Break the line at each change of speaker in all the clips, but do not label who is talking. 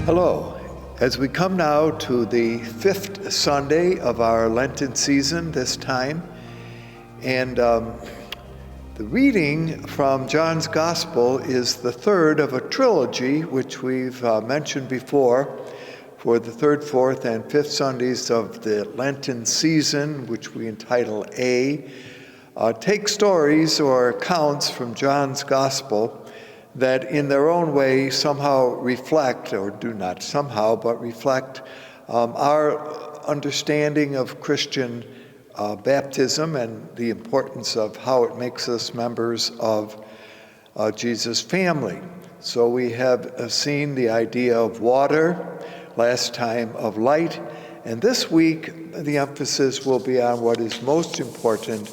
Hello. As we come now to the fifth Sunday of our Lenten season this time, and the reading from John's Gospel is the third of a trilogy which we've mentioned before for the third, fourth, and fifth Sundays of the Lenten season, which we entitle A. Take stories or accounts from John's Gospel that in their own way somehow reflect, or do not somehow, but reflect our understanding of Christian baptism and the importance of how it makes us members of Jesus' family. So we have seen the idea of water, last time of light, and this week the emphasis will be on what is most important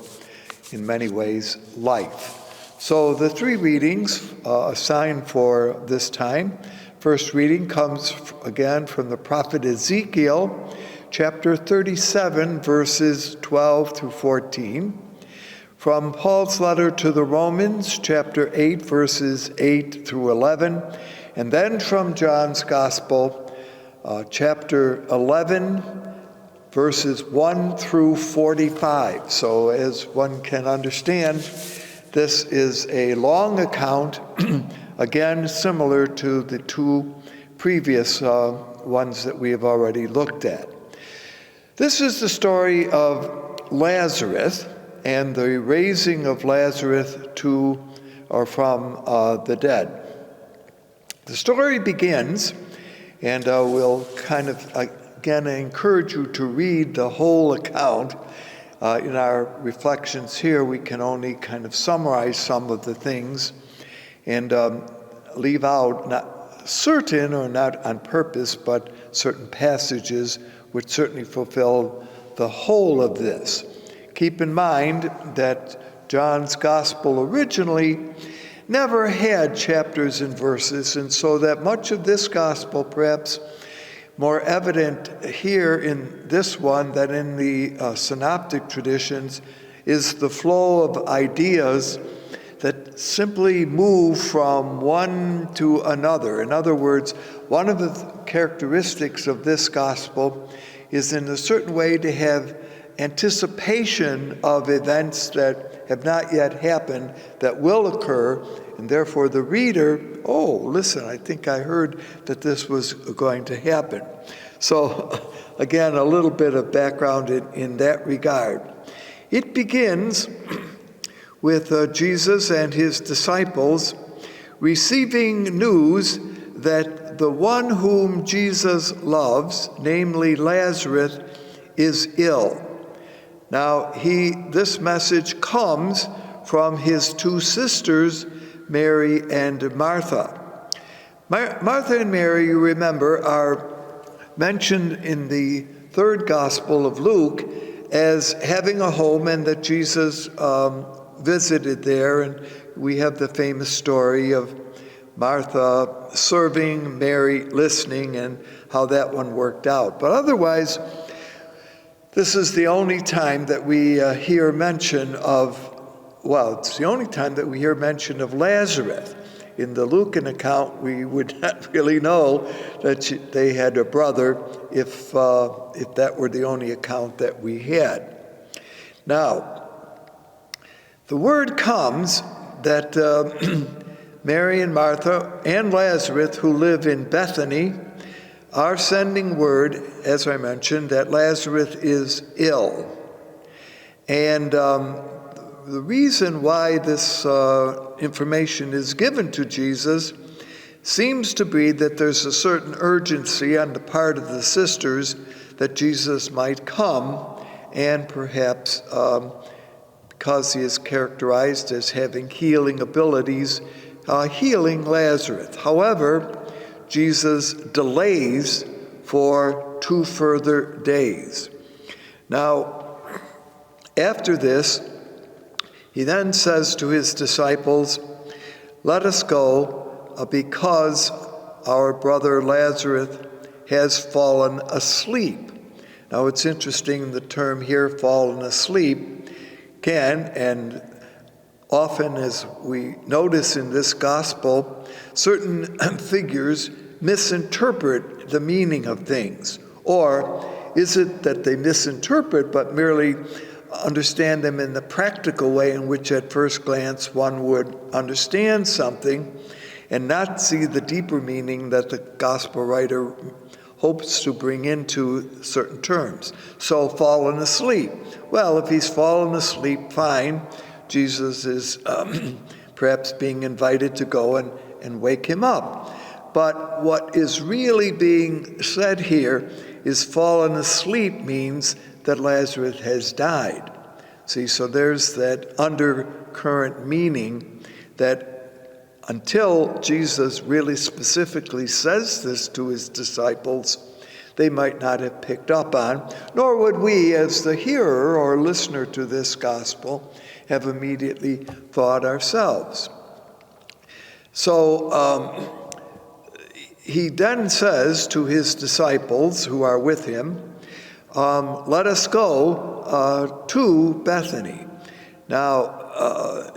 in many ways, life. So the three readings assigned for this time. First reading comes again from the prophet Ezekiel, chapter 37, verses 12 through 14. From Paul's letter to the Romans, chapter 8, verses 8 through 11. And then from John's Gospel, chapter 11, verses 1 through 45. So as one can understand, this is a long account, again, similar to the two previous ones that we have already looked at. This is the story of Lazarus and the raising of Lazarus to or from the dead. The story begins, and we'll kind of, again, encourage you to read the whole account. In our reflections here, we can only kind of summarize some of the things and leave out not certain, or not on purpose, but certain passages which certainly fulfill the whole of this. Keep in mind that John's Gospel originally never had chapters and verses, and so that much of this Gospel, perhaps more evident here in this one than in the synoptic traditions, is the flow of ideas that simply move from one to another. In other words, one of the characteristics of this gospel is in a certain way to have anticipation of events that have not yet happened that will occur, and therefore the reader, oh, listen, I think I heard that this was going to happen. So again, a little bit of background in that regard. It begins with Jesus and his disciples receiving news that the one whom Jesus loves, namely Lazarus, is ill. Now, this message comes from his two sisters, Mary and Martha. Martha and Mary, you remember, are mentioned in the third Gospel of Luke as having a home, and that Jesus visited there. And we have the famous story of Martha serving, Mary listening, and how that one worked out. But otherwise, this is the only time that we hear mention of, it's the only time that we hear mention of Lazarus. In the Lucan account, we would not really know that they had a brother if that were the only account that we had. Now, the word comes that Mary and Martha and Lazarus, who live in Bethany, are sending word, as I mentioned, that Lazarus is ill. And the reason why this information is given to Jesus seems to be that there's a certain urgency on the part of the sisters that Jesus might come, and perhaps because he is characterized as having healing abilities, healing Lazarus. However, Jesus delays for 2 further days. Now, after this, he then says to his disciples, "Let us go, because our brother Lazarus has fallen asleep." Now, it's interesting, the term here, fallen asleep, can, and often as we notice in this gospel, certain figures misinterpret the meaning of things? Or is it that they misinterpret but merely understand them in the practical way in which at first glance one would understand something and not see the deeper meaning that the gospel writer hopes to bring into certain terms? So, fallen asleep. Well, if he's fallen asleep, fine. Jesus is perhaps being invited to go and wake him up. But what is really being said here is fallen asleep means that Lazarus has died. See, so there's that undercurrent meaning that until Jesus really specifically says this to his disciples, they might not have picked up on, nor would we, as the hearer or listener to this gospel, have immediately thought ourselves. So he then says to his disciples who are with him, let us go to Bethany. Now,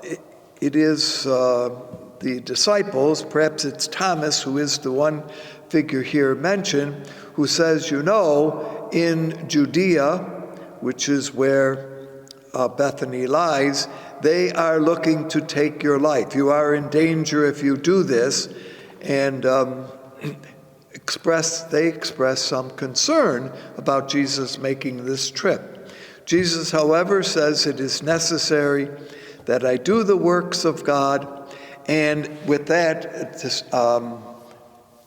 it is the disciples, perhaps it's Thomas, who is the one figure here mentioned, who says, in Judea, which is where Bethany lies, they are looking to take your life. You are in danger if you do this. And they express some concern about Jesus making this trip. Jesus, however, says it is necessary that I do the works of God, and with that,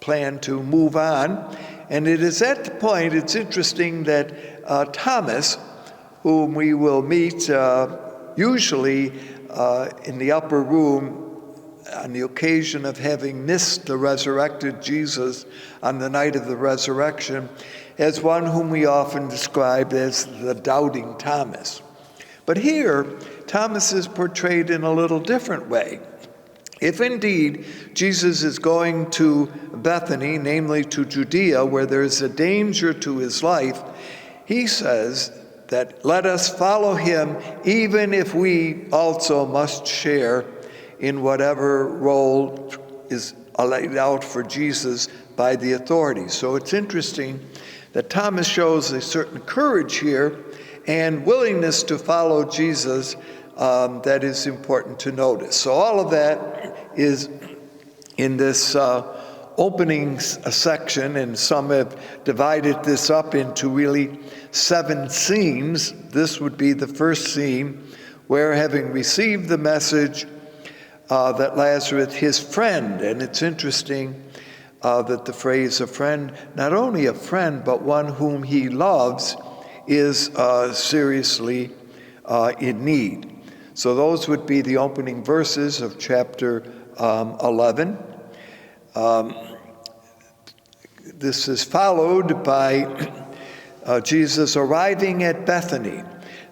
plan to move on. And it is at the point, it's interesting that Thomas, whom we will meet usually in the upper room on the occasion of having missed the resurrected Jesus on the night of the resurrection, as one whom we often describe as the doubting Thomas. But here, Thomas is portrayed in a little different way. If indeed Jesus is going to Bethany, namely to Judea, where there is a danger to his life, he says that let us follow him even if we also must share in whatever role is laid out for Jesus by the authorities. So it's interesting that Thomas shows a certain courage here and willingness to follow Jesus that is important to notice. So all of that is in this opening section, and some have divided this up into really 7 scenes. This would be the first scene where, having received the message that Lazarus, his friend, and it's interesting that the phrase a friend, not only a friend, but one whom he loves, is seriously in need. So those would be the opening verses of chapter 11. This is followed by Jesus arriving at Bethany.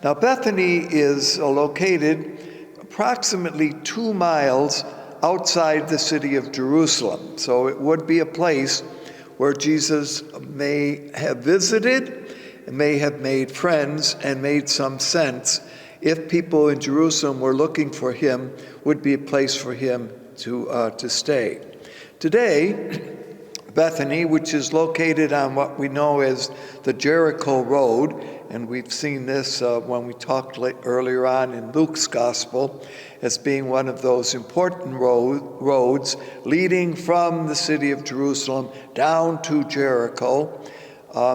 Now, Bethany is located approximately 2 miles outside the city of Jerusalem. So it would be a place where Jesus may have visited, may have made friends, and made some sense. If people in Jerusalem were looking for him, would be a place for him to stay. Today, Bethany, which is located on what we know as the Jericho Road, and we've seen this when we talked earlier on in Luke's Gospel, as being one of those important roads leading from the city of Jerusalem down to Jericho,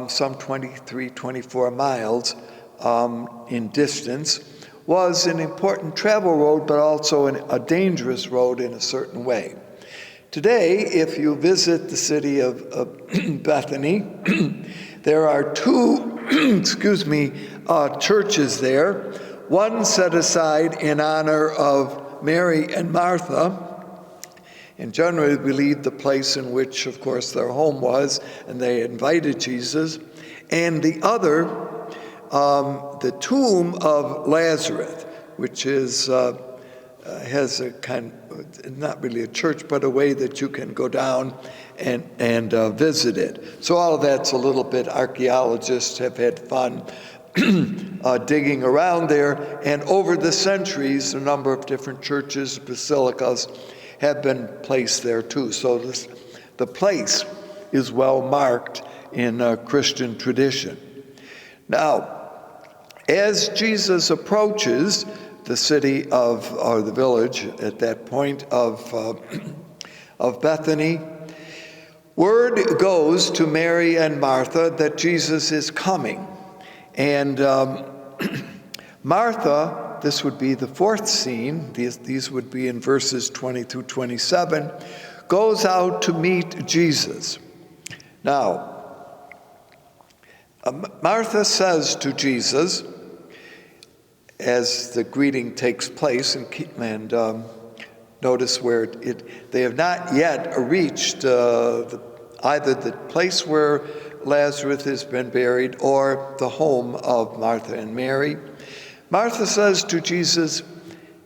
some 24 miles in distance, was an important travel road, but also a dangerous road in a certain way. Today, if you visit the city of Bethany, there are 2 churches there, one set aside in honor of Mary and Martha, and generally believed the place in which, of course, their home was, and they invited Jesus, and the other, the tomb of Lazarus, which is has a kind of, not really a church, but a way that you can go down and visit it. So all of that's a little bit, archaeologists have had fun digging around there, and over the centuries, a number of different churches, basilicas, have been placed there too. So the place is well marked in Christian tradition. Now, as Jesus approaches the city or the village at that point of Bethany, word goes to Mary and Martha that Jesus is coming. And Martha, this would be the fourth scene, these would be in verses 20 through 27, goes out to meet Jesus. Now, Martha says to Jesus, as the greeting takes place, and notice where they have not yet reached either the place where Lazarus has been buried or the home of Martha and Mary. Martha says to Jesus,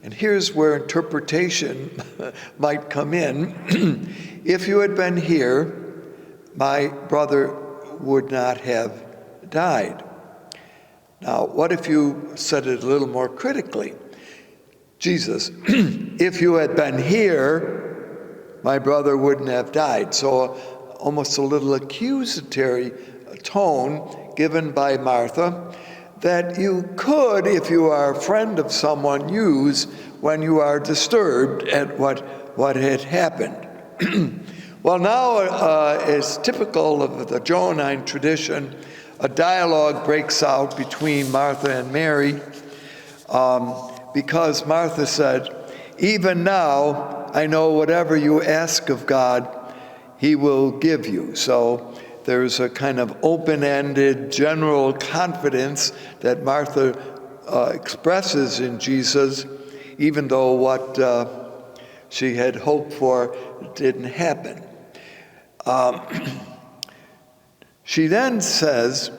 and here's where interpretation might come in, if you had been here, my brother would not have died. Now, what if you said it a little more critically? Jesus, if you had been here, my brother wouldn't have died. So almost a little accusatory tone given by Martha that you could, if you are a friend of someone, use when you are disturbed at what had happened. Well, now, as typical of the Johannine tradition, a dialogue breaks out between Martha and Mary because Martha said, even now I know whatever you ask of God, he will give you. So there's a kind of open-ended general confidence that Martha expresses in Jesus, even though what she had hoped for didn't happen. She then says,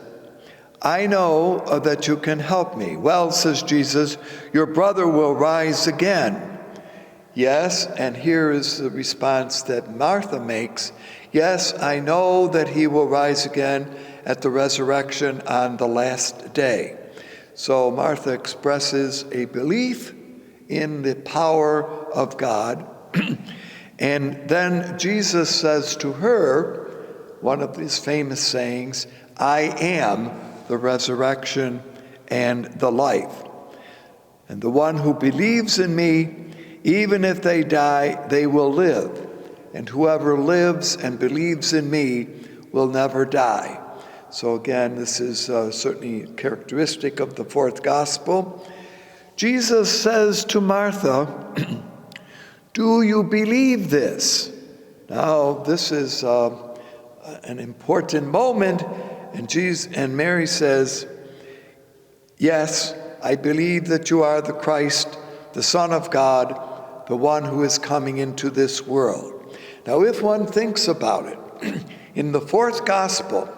I know that you can help me. Well, says Jesus, your brother will rise again. Yes, and here is the response that Martha makes. Yes, I know that he will rise again at the resurrection on the last day. So Martha expresses a belief in the power of God. And then Jesus says to her, one of his famous sayings, I am the resurrection and the life. And the one who believes in me, even if they die, they will live. And whoever lives and believes in me will never die. So again, this is certainly characteristic of the fourth gospel. Jesus says to Martha, do you believe this? Now, this is an important moment, and Mary says, yes, I believe that you are the Christ, the Son of God, the one who is coming into this world. Now, if one thinks about it, in the fourth gospel,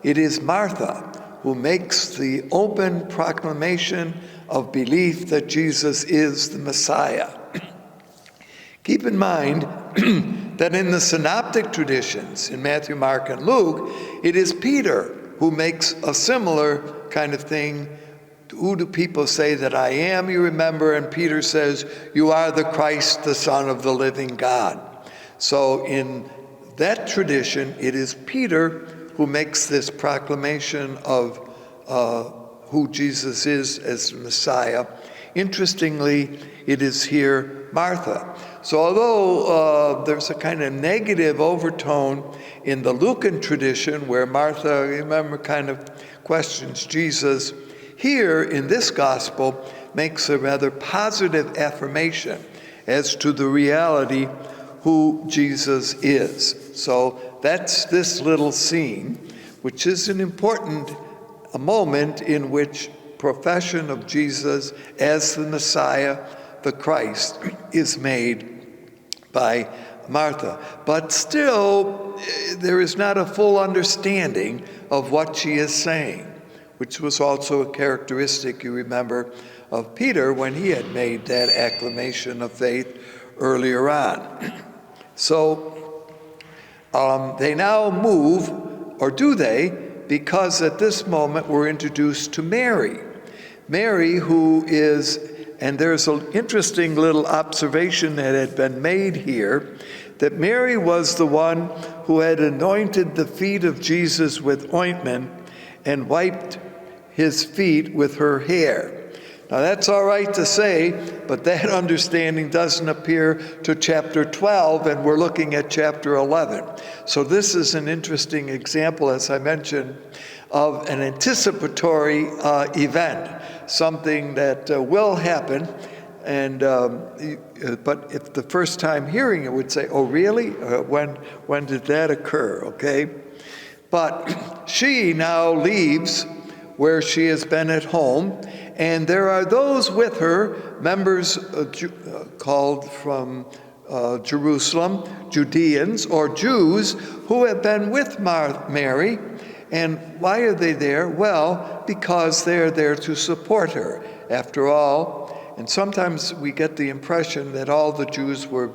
it is Martha who makes the open proclamation of belief that Jesus is the Messiah. Keep in mind that in the synoptic traditions, in Matthew, Mark, and Luke, it is Peter who makes a similar kind of thing. Who do people say that I am, you remember? And Peter says, you are the Christ, the Son of the living God. So in that tradition, it is Peter who makes this proclamation of who Jesus is as the Messiah. Interestingly, it is here Martha. So although there's a kind of negative overtone in the Lucan tradition where Martha, remember, kind of questions Jesus, here in this gospel makes a rather positive affirmation as to the reality who Jesus is. So that's this little scene, which is an important moment in which profession of Jesus as the Messiah, the Christ, is made by Martha. But still, there is not a full understanding of what she is saying, which was also a characteristic, you remember, of Peter when he had made that acclamation of faith earlier on. So they now move, or do they? Because at this moment we're introduced to Mary. Mary, who is And there's an interesting little observation that had been made here, that Mary was the one who had anointed the feet of Jesus with ointment and wiped his feet with her hair. Now that's all right to say, but that understanding doesn't appear to chapter 12, and we're looking at chapter 11. So this is an interesting example, as I mentioned, of an anticipatory event, something that will happen. And but if the first time hearing it would say, "Oh, really? When did that occur?" Okay, but she now leaves where she has been at home, and there are those with her, members called from Jerusalem, Judeans or Jews, who have been with Mary. And why are they there? Well, because they're there to support her. After all, and sometimes we get the impression that all the Jews were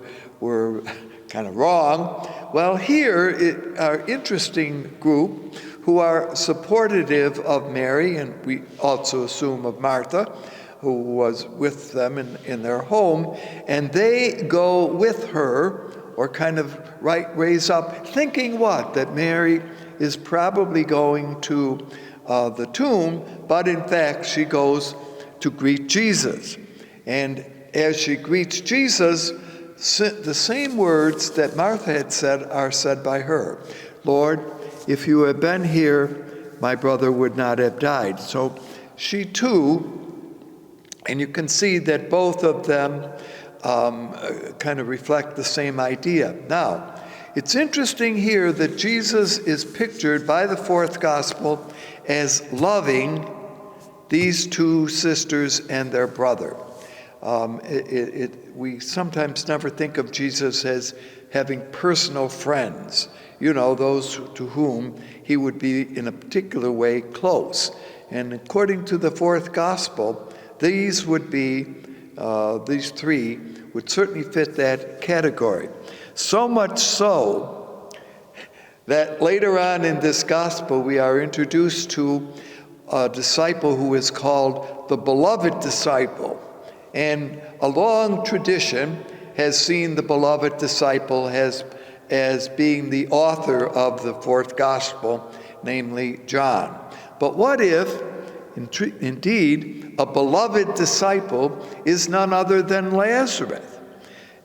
kind of wrong. Well, here are an interesting group who are supportive of Mary, and we also assume of Martha, who was with them in their home, and they go with her, or kind of raise up, thinking what? That Mary is probably going to the tomb, but in fact she goes to greet Jesus. And as she greets Jesus, the same words that Martha had said are said by her. "Lord, if you had been here, my brother would not have died." So she too, and you can see that both of them kind of reflect the same idea. Now, it's interesting here that Jesus is pictured by the fourth gospel as loving these two sisters and their brother. We sometimes never think of Jesus as having personal friends, those to whom he would be in a particular way close. And according to the fourth gospel, these three would certainly fit that category. So much so that later on in this gospel, we are introduced to a disciple who is called the beloved disciple. And a long tradition has seen the beloved disciple as being the author of the fourth gospel, namely John. But what if, indeed, a beloved disciple is none other than Lazarus?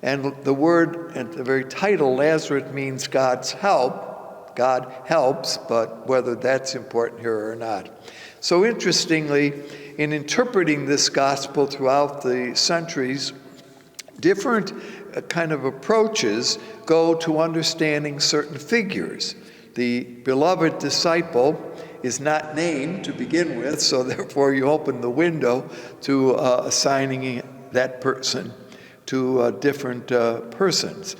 And the word, at the very title, Lazarus, means God's help. God helps, but whether that's important here or not. So interestingly, in interpreting this gospel throughout the centuries, different kind of approaches go to understanding certain figures. The beloved disciple is not named to begin with, so therefore you open the window to assigning that person to different persons.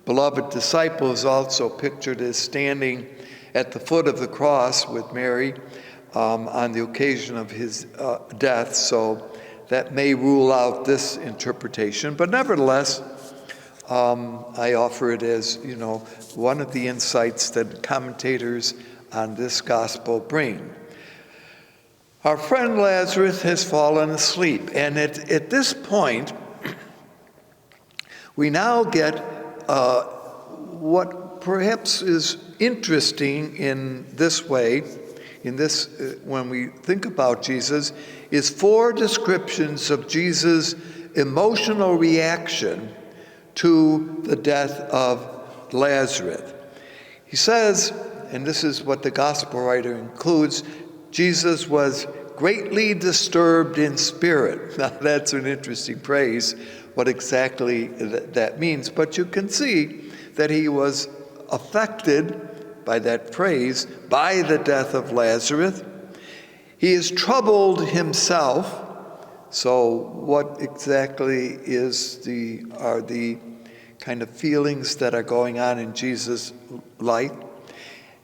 Beloved disciple is also pictured as standing at the foot of the cross with Mary on the occasion of his death, so that may rule out this interpretation. But nevertheless, I offer it as, one of the insights that commentators on this gospel bring. Our friend Lazarus has fallen asleep, and at this point, we now get what perhaps is interesting in this way, when we think about Jesus, is 4 descriptions of Jesus' emotional reaction to the death of Lazarus. He says, and this is what the gospel writer includes, Jesus was greatly disturbed in spirit. Now that's an interesting phrase, what exactly that means. But you can see that he was affected by that phrase, by the death of Lazarus. He is troubled himself. So what exactly are the kind of feelings that are going on in Jesus' life?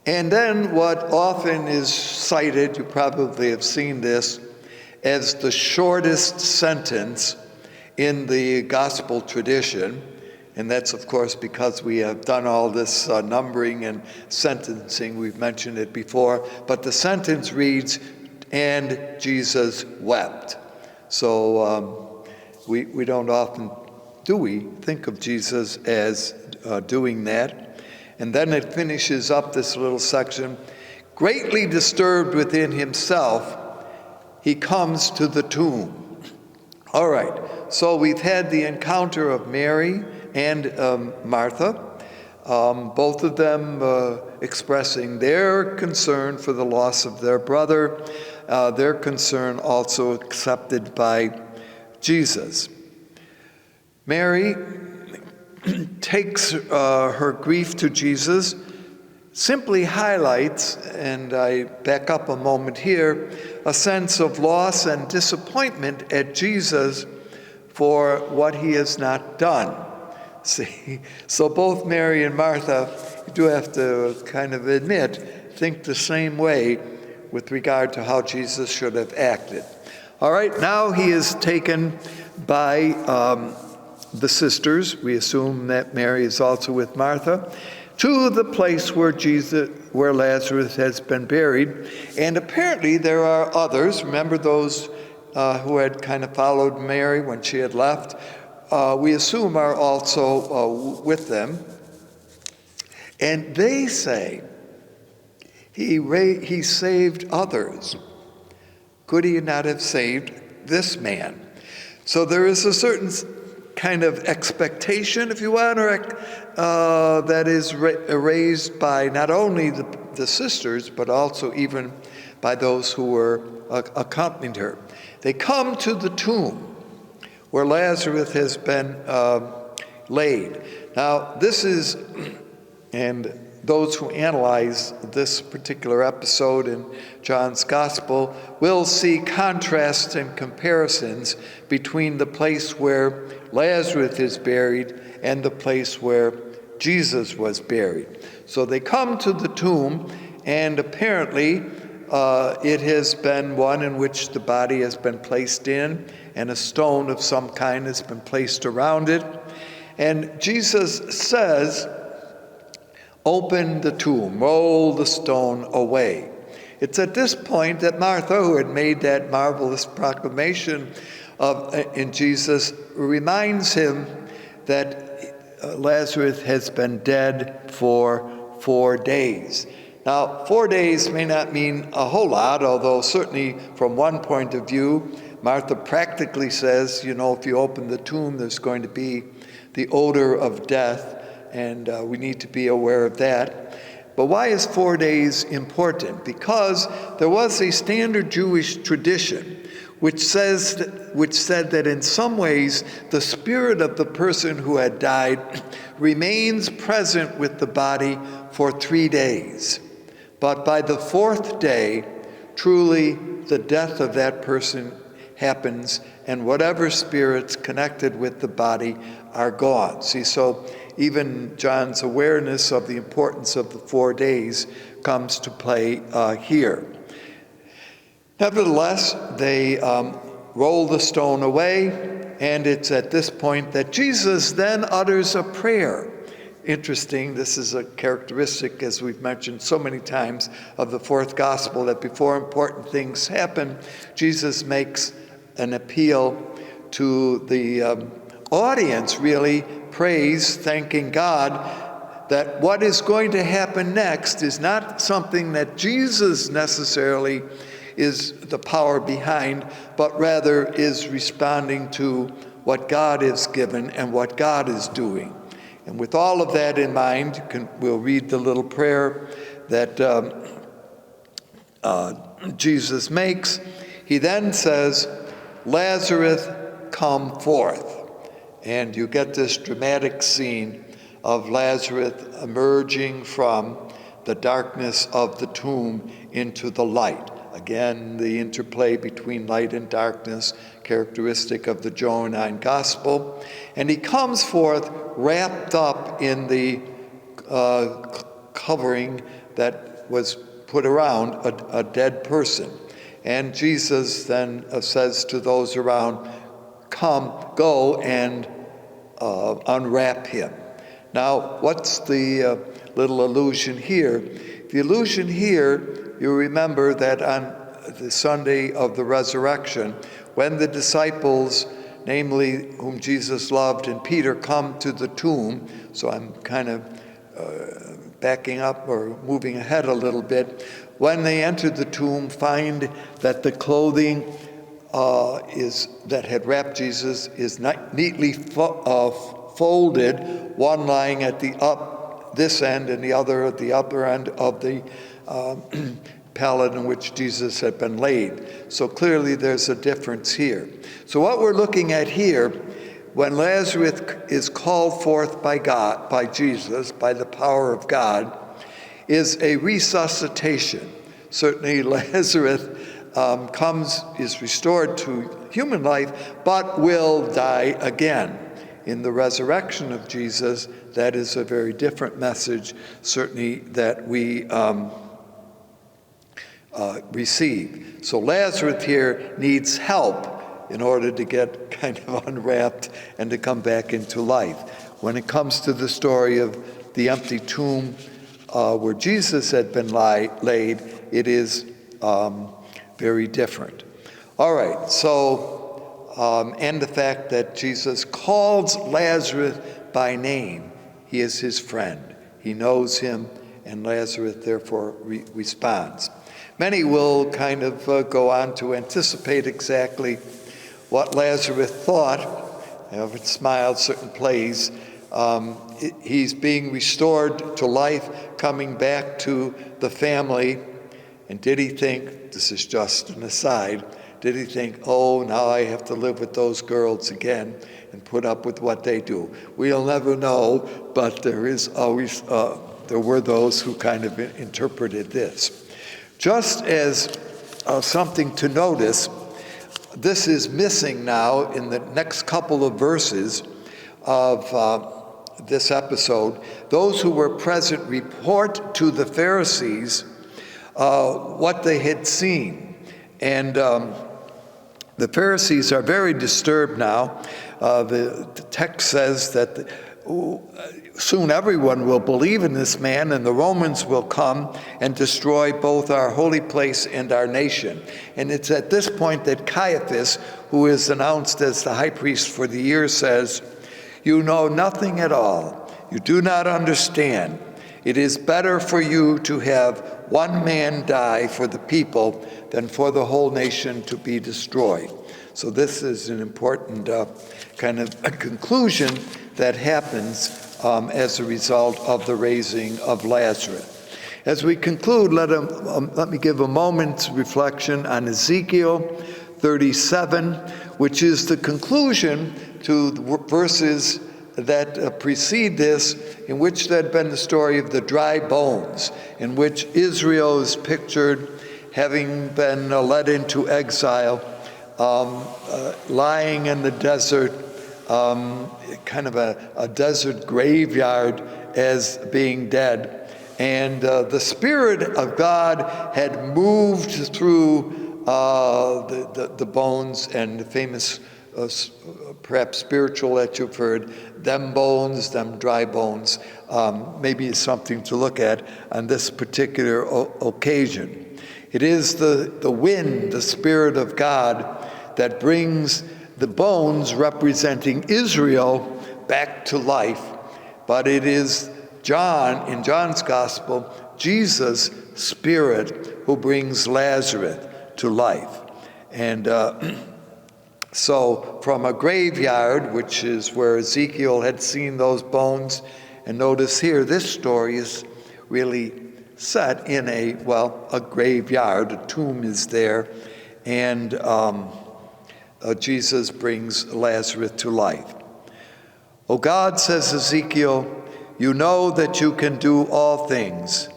And then what often is cited, you probably have seen this, as the shortest sentence in the gospel tradition, and that's of course because we have done all this numbering and sentencing, we've mentioned it before, but the sentence reads, "And Jesus wept." So we don't often, do we, think of Jesus as doing that. And then it finishes up this little section. Greatly disturbed within himself, he comes to the tomb. All right, so we've had the encounter of Mary and Martha, both of them expressing their concern for the loss of their brother, their concern also accepted by Jesus. Mary takes her grief to Jesus, simply highlights, and I back up a moment here, a sense of loss and disappointment at Jesus for what he has not done. See, so both Mary and Martha, you do have to kind of admit, think the same way with regard to how Jesus should have acted. All right, now he is taken by the sisters. We assume that Mary is also with Martha, to the place where Lazarus has been buried. And apparently there are others. Remember those who had kind of followed Mary when she had left? We assume are also with them. And they say, he saved others. Could he not have saved this man? So there is a certain kind of expectation, if you want, or that is raised by not only the sisters, but also even by those who were accompanying her. They come to the tomb where Lazarus has been laid. Now, this is, and those who analyze this particular episode in John's Gospel will see contrasts and comparisons between the place where Lazarus is buried and the place where Jesus was buried. So they come to the tomb, and apparently it has been one in which the body has been placed in, and a stone of some kind has been placed around it. And Jesus says, "Open the tomb, roll the stone away." It's at this point that Martha, who had made that marvelous proclamation in Jesus, reminds him that Lazarus has been dead for 4 days. Now, 4 days may not mean a whole lot, although certainly from one point of view, Martha practically says, if you open the tomb, there's going to be the odor of death, and we need to be aware of that. But why is 4 days important? Because there was a standard Jewish tradition which said that in some ways the spirit of the person who had died remains present with the body for 3 days. But by the 4th day, truly the death of that person happens, and whatever spirits connected with the body are gone. See, so even John's awareness of the importance of the 4 days comes to play here. Nevertheless, they roll the stone away, and it's at this point that Jesus then utters a prayer. Interesting, this is a characteristic, as we've mentioned so many times, of the fourth gospel, that before important things happen, Jesus makes an appeal to the audience, really prays, thanking God that what is going to happen next is not something that Jesus necessarily is the power behind, but rather is responding to what God has given and what God is doing. And with all of that in mind, we'll read the little prayer that Jesus makes. He then says, "Lazarus, come forth." And you get this dramatic scene of Lazarus emerging from the darkness of the tomb into the light. Again, the interplay between light and darkness, characteristic of the Johannine Gospel. And he comes forth wrapped up in the covering that was put around a dead person. And Jesus then says to those around, "Come, go and unwrap him." Now, what's the little allusion here? The allusion here, you remember that on the Sunday of the resurrection, when the disciples namely whom Jesus loved, and Peter come to the tomb. So I'm kind of backing up or moving ahead a little bit. When they entered the tomb, find that the clothing that had wrapped Jesus is neatly folded, one lying at this end and the other at the upper end of the pallet in which Jesus had been laid. So clearly there's a difference here. So what we're looking at here, when Lazarus is called forth by God, by Jesus, by the power of God, is a resuscitation. Certainly Lazarus is restored to human life, but will die again. In the resurrection of Jesus, that is a very different message, certainly, that we receive. So Lazarus here needs help in order to get kind of unwrapped and to come back into life. When it comes to the story of the empty tomb where Jesus had been laid, it is very different. All right, so, and the fact that Jesus calls Lazarus by name. He is his friend. He knows him, and Lazarus therefore responds. Many will kind of go on to anticipate exactly what Lazarus thought. It smiled certain plays. He's being restored to life, coming back to the family. And did he think, this is just an aside, did he think, oh, now I have to live with those girls again and put up with what they do? We'll never know, but there were those who kind of interpreted this. Just as something to notice, this is missing now in the next couple of verses of this episode. Those who were present report to the Pharisees what they had seen. And the Pharisees are very disturbed now. The text says that soon everyone will believe in this man, and the Romans will come and destroy both our holy place and our nation. And it's at this point that Caiaphas, who is announced as the high priest for the year, says, "You know nothing at all. You do not understand. It is better for you to have one man die for the people than for the whole nation to be destroyed." So this is an important kind of a conclusion that happens as a result of the raising of Lazarus. As we conclude, let me give a moment's reflection on Ezekiel 37, which is the conclusion to the verses that precede this, in which there had been the story of the dry bones, in which Israel is pictured having been led into exile, lying in the desert, kind of a desert graveyard as being dead. And the Spirit of God had moved through the bones, and the famous, perhaps spiritual that you've heard, them bones, them dry bones, maybe is something to look at on this particular occasion. It is the wind, the Spirit of God, that brings the bones representing Israel back to life. But it is John, in John's Gospel, Jesus' Spirit who brings Lazarus to life. And so from a graveyard, which is where Ezekiel had seen those bones, and notice here, this story is really set in a graveyard. A tomb is there, and Jesus brings Lazarus to life. "O God," says Ezekiel, "you know that you can do all things,"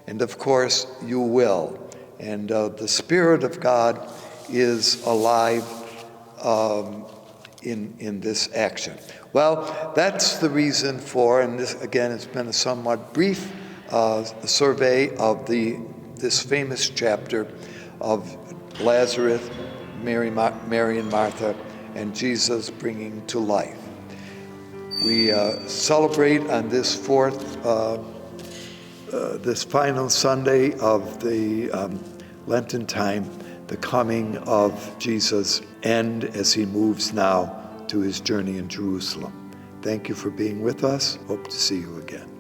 and of course you will. And the Spirit of God is alive in this action. Well, that's the reason for, and this again has been a somewhat brief survey of this famous chapter of Lazarus, Mary and Martha, and Jesus bringing to life. We celebrate on this this final Sunday of the Lenten time, the coming of Jesus, and as he moves now to his journey in Jerusalem. Thank you for being with us. Hope to see you again.